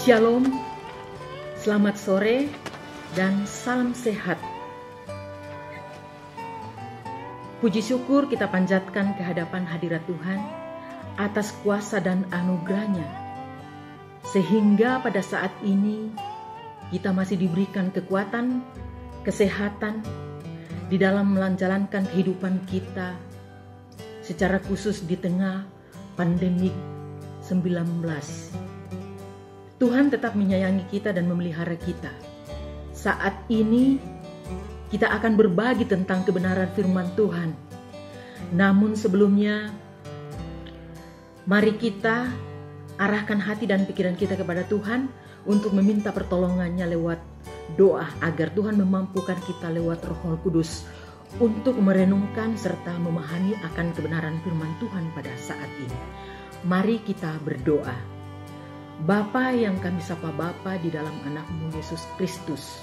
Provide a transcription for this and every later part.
Shalom, selamat sore, dan salam sehat. Puji syukur kita panjatkan ke hadapan hadirat Tuhan atas kuasa dan anugerah-Nya, sehingga pada saat ini kita masih diberikan kekuatan, kesehatan di dalam menjalankan kehidupan kita, secara khusus di tengah pandemik 19. Tuhan tetap menyayangi kita dan memelihara kita. Saat ini kita akan berbagi tentang kebenaran firman Tuhan. Namun sebelumnya, mari kita arahkan hati dan pikiran kita kepada Tuhan untuk meminta pertolongannya lewat doa agar Tuhan memampukan kita lewat Roh Kudus untuk merenungkan serta memahami akan kebenaran firman Tuhan pada saat ini. Mari kita berdoa. Bapa yang kami sapa Bapa di dalam anak-Mu Yesus Kristus,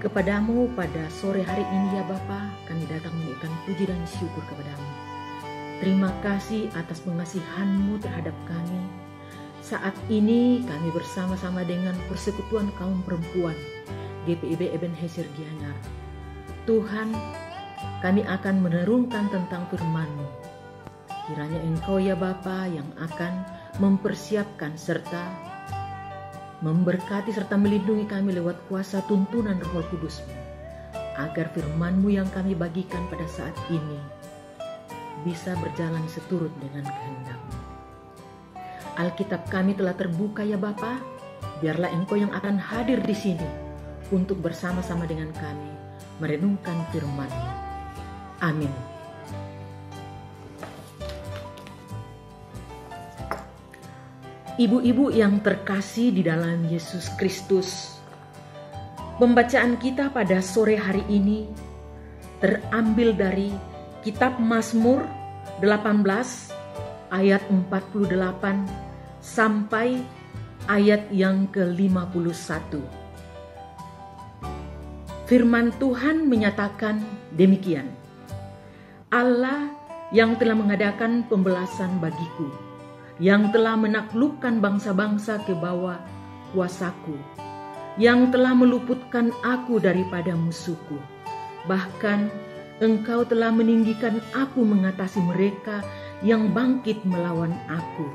kepadamu pada sore hari ini ya Bapa, kami datang menunjukkan puji dan syukur kepadamu. Terima kasih atas pengasihan-Mu terhadap kami. Saat ini kami bersama-sama dengan persekutuan kaum perempuan GPIB Ebenezer Gianyar. Tuhan, kami akan menerungkan tentang firman-Mu. Kiranya Engkau ya Bapa yang akan mempersiapkan serta memberkati serta melindungi kami lewat kuasa tuntunan Roh Kudus-Mu, agar firman-Mu yang kami bagikan pada saat ini bisa berjalan seturut dengan kehendak-Mu. Alkitab kami telah terbuka ya Bapa, biarlah Engkau yang akan hadir di sini untuk bersama-sama dengan kami merenungkan firman-Mu. Amin. Ibu-ibu yang terkasih di dalam Yesus Kristus, pembacaan kita pada sore hari ini terambil dari kitab Mazmur 18 ayat 48 sampai ayat yang ke-51. Firman Tuhan menyatakan demikian: Allah yang telah mengadakan pembelasan bagiku, yang telah menaklukkan bangsa-bangsa ke bawah kuasaku, yang telah meluputkan aku daripada musuhku. Bahkan Engkau telah meninggikan aku mengatasi mereka yang bangkit melawan aku.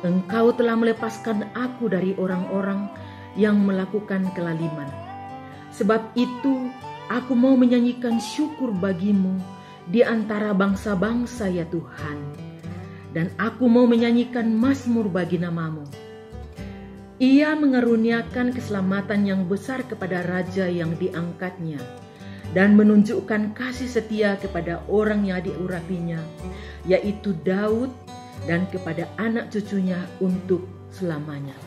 Engkau telah melepaskan aku dari orang-orang yang melakukan kelaliman. Sebab itu aku mau menyanyikan syukur bagimu di antara bangsa-bangsa ya Tuhan. Dan aku mau menyanyikan mazmur bagi nama-Mu. Ia mengaruniakan keselamatan yang besar kepada raja yang diangkatnya, dan menunjukkan kasih setia kepada orang yang diurapinya, yaitu Daud, dan kepada anak cucunya untuk selamanya.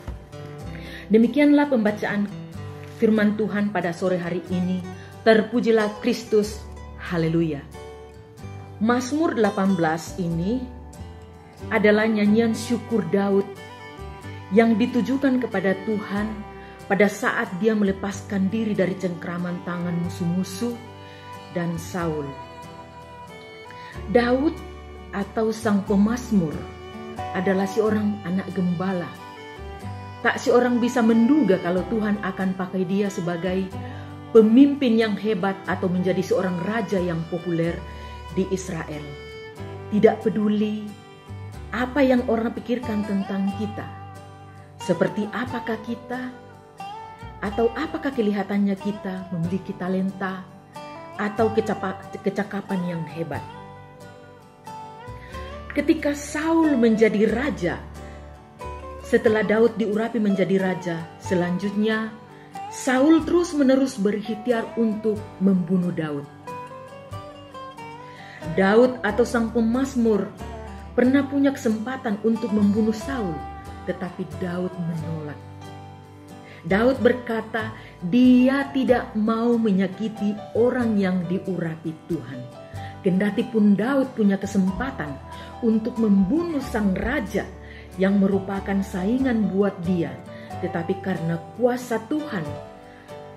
Demikianlah pembacaan firman Tuhan pada sore hari ini. Terpujilah Kristus, haleluya. Mazmur 18 ini adalah nyanyian syukur Daud yang ditujukan kepada Tuhan pada saat dia melepaskan diri dari cengkraman tangan musuh-musuh dan Saul. Daud atau sang pemazmur adalah seorang anak gembala. Tak seorang bisa menduga kalau Tuhan akan pakai dia sebagai pemimpin yang hebat atau menjadi seorang raja yang populer di Israel. Tidak peduli apa yang orang pikirkan tentang kita, seperti apakah kita, atau apakah kelihatannya kita memiliki talenta atau kecakapan yang hebat. Ketika Saul menjadi raja, setelah Daud diurapi menjadi raja, selanjutnya Saul terus-menerus berikhtiar untuk membunuh Daud. Daud atau sang pemazmur pernah punya kesempatan untuk membunuh Saul, tetapi Daud menolak. Daud berkata, dia tidak mau menyakiti orang yang diurapi Tuhan. Kendati pun Daud punya kesempatan untuk membunuh sang raja yang merupakan saingan buat dia, tetapi karena kuasa Tuhan,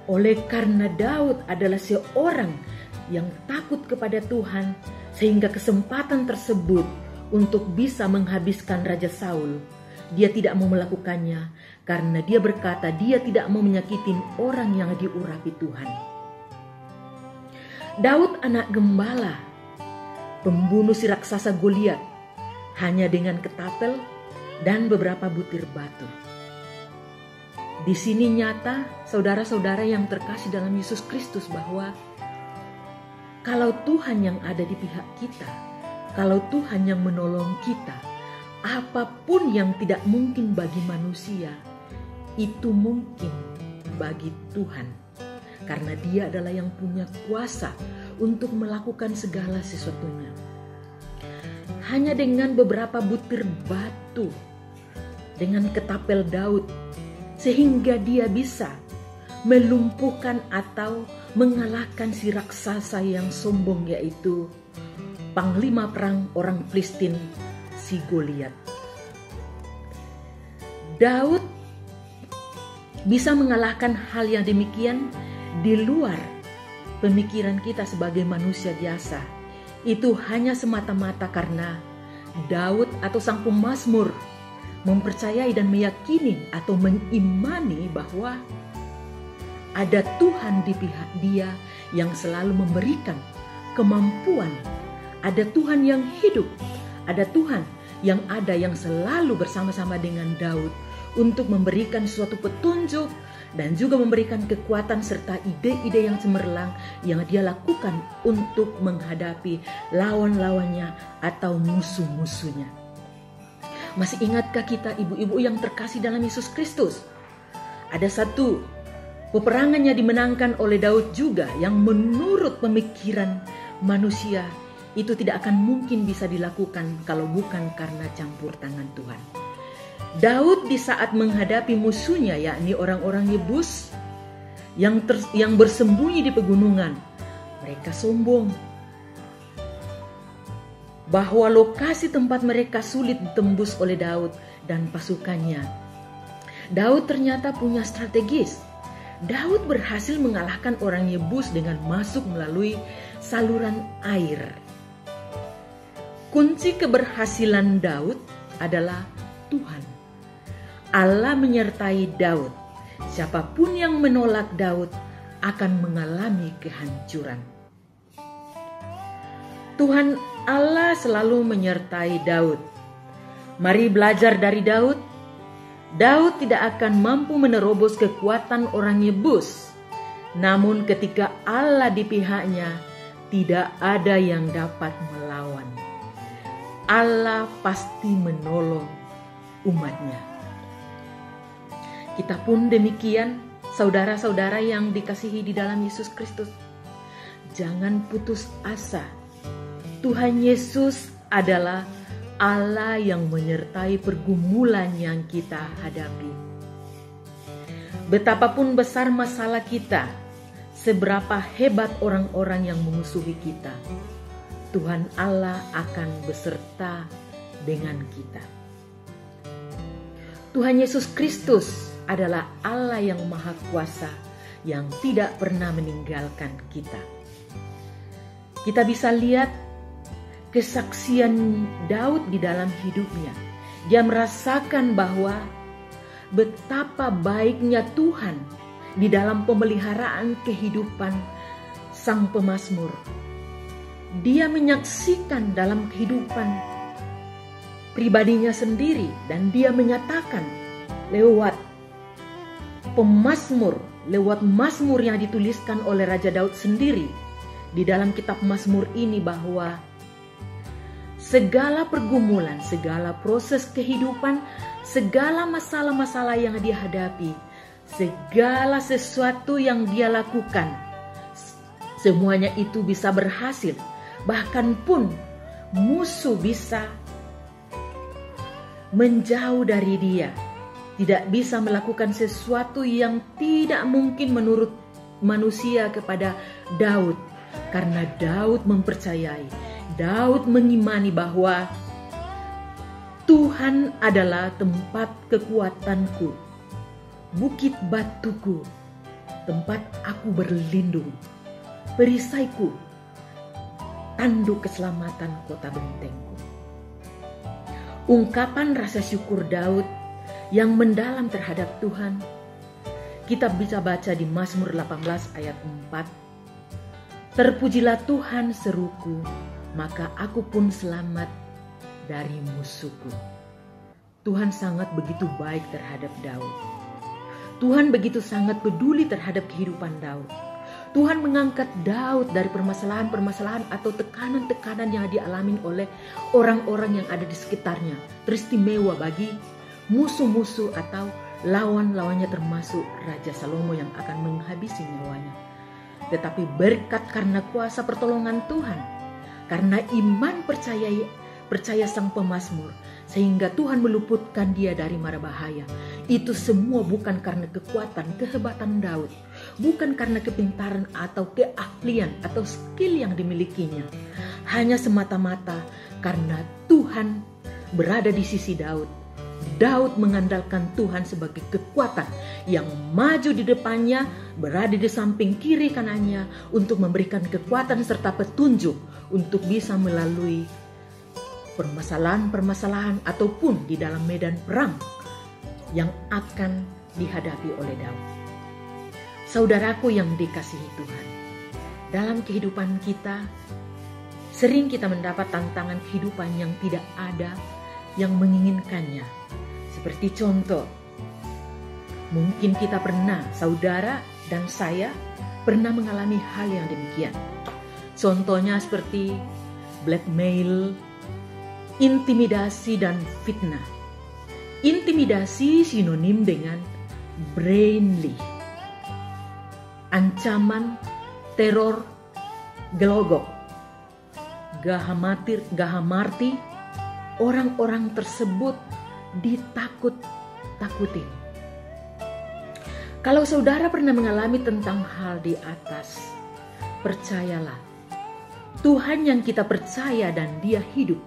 oleh karena Daud adalah seorang yang takut kepada Tuhan, sehingga kesempatan tersebut untuk bisa menghabiskan Raja Saul dia tidak mau melakukannya karena dia berkata dia tidak mau menyakitin orang yang diurapi Tuhan. Daud anak gembala, pembunuh si raksasa Goliat hanya dengan ketapel dan beberapa butir batu. Di sini nyata saudara-saudara yang terkasih dalam Yesus Kristus bahwa kalau Tuhan yang ada di pihak kita, kalau Tuhan yang menolong kita, apapun yang tidak mungkin bagi manusia, itu mungkin bagi Tuhan. Karena Dia adalah yang punya kuasa untuk melakukan segala sesuatunya. Hanya dengan beberapa butir batu, dengan ketapel Daud, sehingga dia bisa melumpuhkan atau mengalahkan si raksasa yang sombong, yaitu panglima perang orang Filistin, si Goliat. Daud bisa mengalahkan hal yang demikian di luar pemikiran kita sebagai manusia biasa. Itu hanya semata-mata karena Daud atau sang pemazmur mempercayai dan meyakini atau mengimani bahwa ada Tuhan di pihak dia yang selalu memberikan kemampuan. Ada Tuhan yang hidup, ada Tuhan yang ada yang selalu bersama-sama dengan Daud untuk memberikan suatu petunjuk dan juga memberikan kekuatan serta ide-ide yang cemerlang yang dia lakukan untuk menghadapi lawan-lawannya atau musuh-musuhnya. Masih ingatkah kita ibu-ibu yang terkasih dalam Yesus Kristus? Ada satu peperangan yang dimenangkan oleh Daud juga yang menurut pemikiran manusia itu tidak akan mungkin bisa dilakukan kalau bukan karena campur tangan Tuhan. Daud di saat menghadapi musuhnya, yakni orang-orang Yebus yang bersembunyi di pegunungan, mereka sombong bahwa lokasi tempat mereka sulit ditembus oleh Daud dan pasukannya. Daud ternyata punya strategis. Daud berhasil mengalahkan orang Yebus dengan masuk melalui saluran air. Kunci keberhasilan Daud adalah Tuhan. Allah menyertai Daud. Siapapun yang menolak Daud akan mengalami kehancuran. Tuhan Allah selalu menyertai Daud. Mari belajar dari Daud. Daud tidak akan mampu menerobos kekuatan orang Yebus. Namun ketika Allah di pihaknya, tidak ada yang dapat melawan. Allah pasti menolong umatnya. Kita pun demikian, saudara-saudara yang dikasihi di dalam Yesus Kristus. Jangan putus asa. Tuhan Yesus adalah Allah yang menyertai pergumulan yang kita hadapi. Betapapun besar masalah kita, seberapa hebat orang-orang yang memusuhi kita, Tuhan Allah akan beserta dengan kita. Tuhan Yesus Kristus adalah Allah yang Maha Kuasa yang tidak pernah meninggalkan kita. Kita bisa lihat kesaksian Daud di dalam hidupnya. Dia merasakan bahwa betapa baiknya Tuhan di dalam pemeliharaan kehidupan sang pemazmur. Dia menyaksikan dalam kehidupan pribadinya sendiri dan dia menyatakan lewat pemazmur, lewat mazmur yang dituliskan oleh Raja Daud sendiri di dalam kitab Mazmur ini bahwa segala pergumulan, segala proses kehidupan, segala masalah-masalah yang dia hadapi, segala sesuatu yang dia lakukan, semuanya itu bisa berhasil. Bahkan pun musuh bisa menjauh dari dia, tidak bisa melakukan sesuatu yang tidak mungkin menurut manusia kepada Daud. Karena Daud mempercayai, Daud mengimani bahwa Tuhan adalah tempat kekuatanku, bukit batuku, tempat aku berlindung, perisaiku, tanduk keselamatan kota bentengku. Ungkapan rasa syukur Daud yang mendalam terhadap Tuhan, kita bisa baca di Mazmur 18 ayat 4. Terpujilah Tuhan seruku, maka aku pun selamat dari musuhku. Tuhan sangat begitu baik terhadap Daud. Tuhan begitu sangat peduli terhadap kehidupan Daud. Tuhan mengangkat Daud dari permasalahan-permasalahan atau tekanan-tekanan yang dialami oleh orang-orang yang ada di sekitarnya. Teristimewa bagi musuh-musuh atau lawan-lawannya, termasuk Raja Salomo yang akan menghabisi nyawanya. Tetapi berkat karena kuasa pertolongan Tuhan, karena iman percaya sang pemazmur, sehingga Tuhan meluputkan dia dari mara bahaya. Itu semua bukan karena kekuatan, kehebatan Daud, bukan karena kepintaran atau keahlian atau skill yang dimilikinya. Hanya semata-mata karena Tuhan berada di sisi Daud. Daud mengandalkan Tuhan sebagai kekuatan yang maju di depannya, berada di samping kiri kanannya untuk memberikan kekuatan serta petunjuk untuk bisa melalui permasalahan-permasalahan ataupun di dalam medan perang yang akan dihadapi oleh Daud. Saudaraku yang dikasihi Tuhan, dalam kehidupan kita sering kita mendapat tantangan kehidupan yang tidak ada yang menginginkannya. Seperti contoh, mungkin kita pernah, saudara dan saya pernah mengalami hal yang demikian. Contohnya seperti blackmail, intimidasi dan fitnah. Intimidasi sinonim dengan brainly. Ancaman, teror, gelogok, gahamarti, orang-orang tersebut ditakut-takutin. Kalau saudara pernah mengalami tentang hal di atas, percayalah, Tuhan yang kita percaya dan Dia hidup,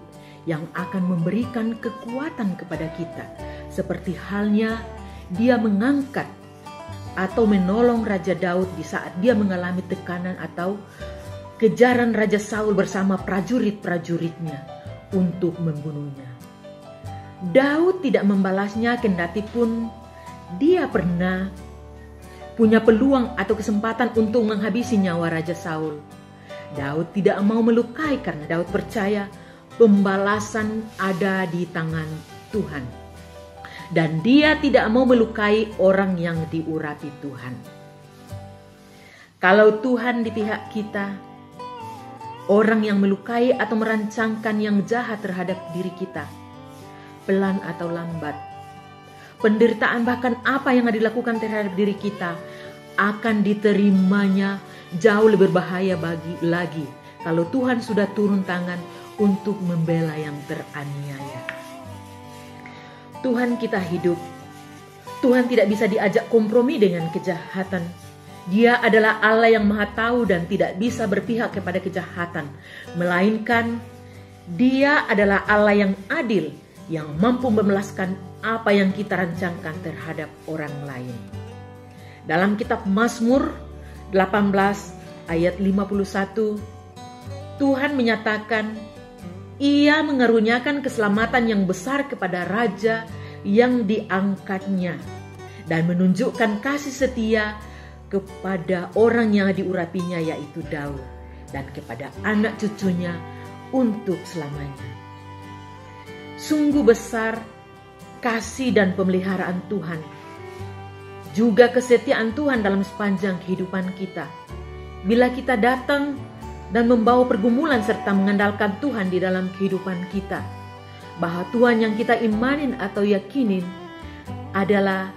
yang akan memberikan kekuatan kepada kita. Seperti halnya Dia mengangkat atau menolong Raja Daud di saat dia mengalami tekanan atau kejaran Raja Saul bersama prajurit-prajuritnya untuk membunuhnya. Daud tidak membalasnya, kendati pun dia pernah punya peluang atau kesempatan untuk menghabisi nyawa Raja Saul. Daud tidak mau melukai karena Daud percaya pembalasan ada di tangan Tuhan. Dan dia tidak mau melukai orang yang diurapi Tuhan. Kalau Tuhan di pihak kita, orang yang melukai atau merancangkan yang jahat terhadap diri kita, pelan atau lambat, penderitaan bahkan apa yang dilakukan terhadap diri kita akan diterimanya jauh lebih berbahaya lagi kalau Tuhan sudah turun tangan untuk membela yang teraniaya. Tuhan kita hidup. Tuhan tidak bisa diajak kompromi dengan kejahatan. Dia adalah Allah yang Maha Tahu dan tidak bisa berpihak kepada kejahatan, melainkan Dia adalah Allah yang adil, yang mampu membalaskan apa yang kita rancangkan terhadap orang lain. Dalam kitab Mazmur 18 ayat 51, Tuhan menyatakan Ia mengaruniakan keselamatan yang besar kepada raja yang diangkatnya dan menunjukkan kasih setia kepada orang yang diurapinya, yaitu Daud, dan kepada anak cucunya untuk selamanya. Sungguh besar kasih dan pemeliharaan Tuhan, juga kesetiaan Tuhan dalam sepanjang kehidupan kita. Bila kita datang dan membawa pergumulan serta mengandalkan Tuhan di dalam kehidupan kita, bahwa Tuhan yang kita imanin atau yakinin adalah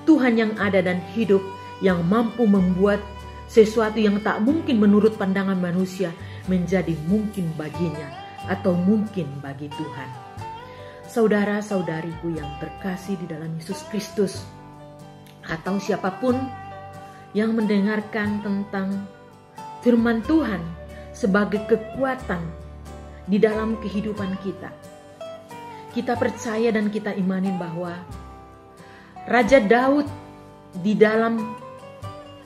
Tuhan yang ada dan hidup, yang mampu membuat sesuatu yang tak mungkin menurut pandangan manusia menjadi mungkin baginya atau mungkin bagi Tuhan. Saudara-saudariku yang terkasih di dalam Yesus Kristus, atau siapapun yang mendengarkan tentang firman Tuhan sebagai kekuatan di dalam kehidupan kita, kita percaya dan kita imanin bahwa Raja Daud di dalam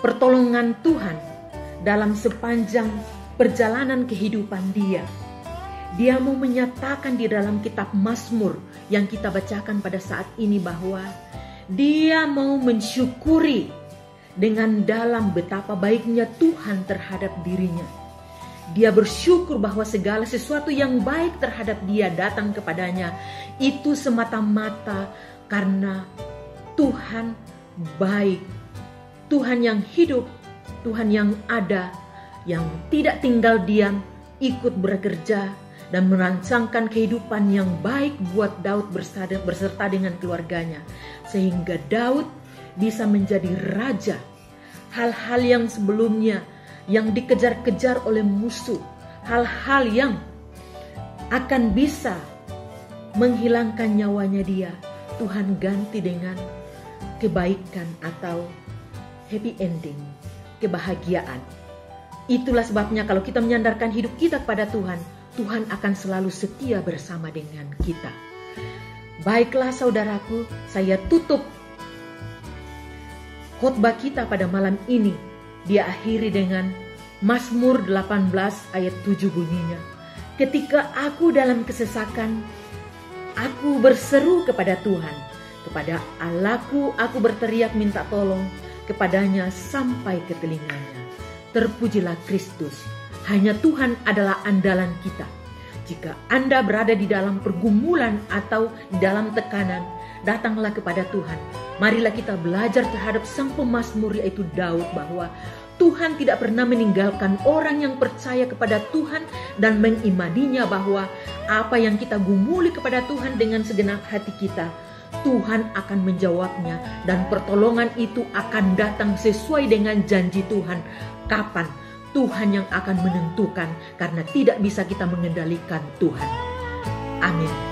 pertolongan Tuhan dalam sepanjang perjalanan kehidupan dia mau menyatakan di dalam kitab Mazmur yang kita bacakan pada saat ini bahwa Dia mau mensyukuri dengan dalam betapa baiknya Tuhan terhadap dirinya. Dia bersyukur bahwa segala sesuatu yang baik terhadap dia datang kepadanya. Itu semata-mata karena Tuhan baik. Tuhan yang hidup, Tuhan yang ada, yang tidak tinggal diam, ikut bekerja dan merancangkan kehidupan yang baik buat Daud berserta dengan keluarganya. Sehingga Daud bisa menjadi raja. Hal-hal yang sebelumnya yang dikejar-kejar oleh musuh, hal-hal yang akan bisa menghilangkan nyawanya dia, Tuhan ganti dengan kebaikan atau happy ending, kebahagiaan. Itulah sebabnya kalau kita menyandarkan hidup kita kepada Tuhan, Tuhan akan selalu setia bersama dengan kita. Baiklah saudaraku, saya tutup khotbah kita pada malam ini. Dia akhiri dengan Mazmur 18 ayat 7 bunyinya. Ketika aku dalam kesesakan, aku berseru kepada Tuhan. Kepada Allahku aku berteriak minta tolong, kepadanya sampai ke telinganya. Terpujilah Kristus. Hanya Tuhan adalah andalan kita. Jika Anda berada di dalam pergumulan atau di dalam tekanan, datanglah kepada Tuhan. Marilah kita belajar terhadap sang pemazmur yaitu Daud, bahwa Tuhan tidak pernah meninggalkan orang yang percaya kepada Tuhan dan mengimaninya bahwa apa yang kita gumuli kepada Tuhan dengan segenap hati kita, Tuhan akan menjawabnya dan pertolongan itu akan datang sesuai dengan janji Tuhan. Kapan? Tuhan yang akan menentukan, karena tidak bisa kita mengendalikan Tuhan. Amin.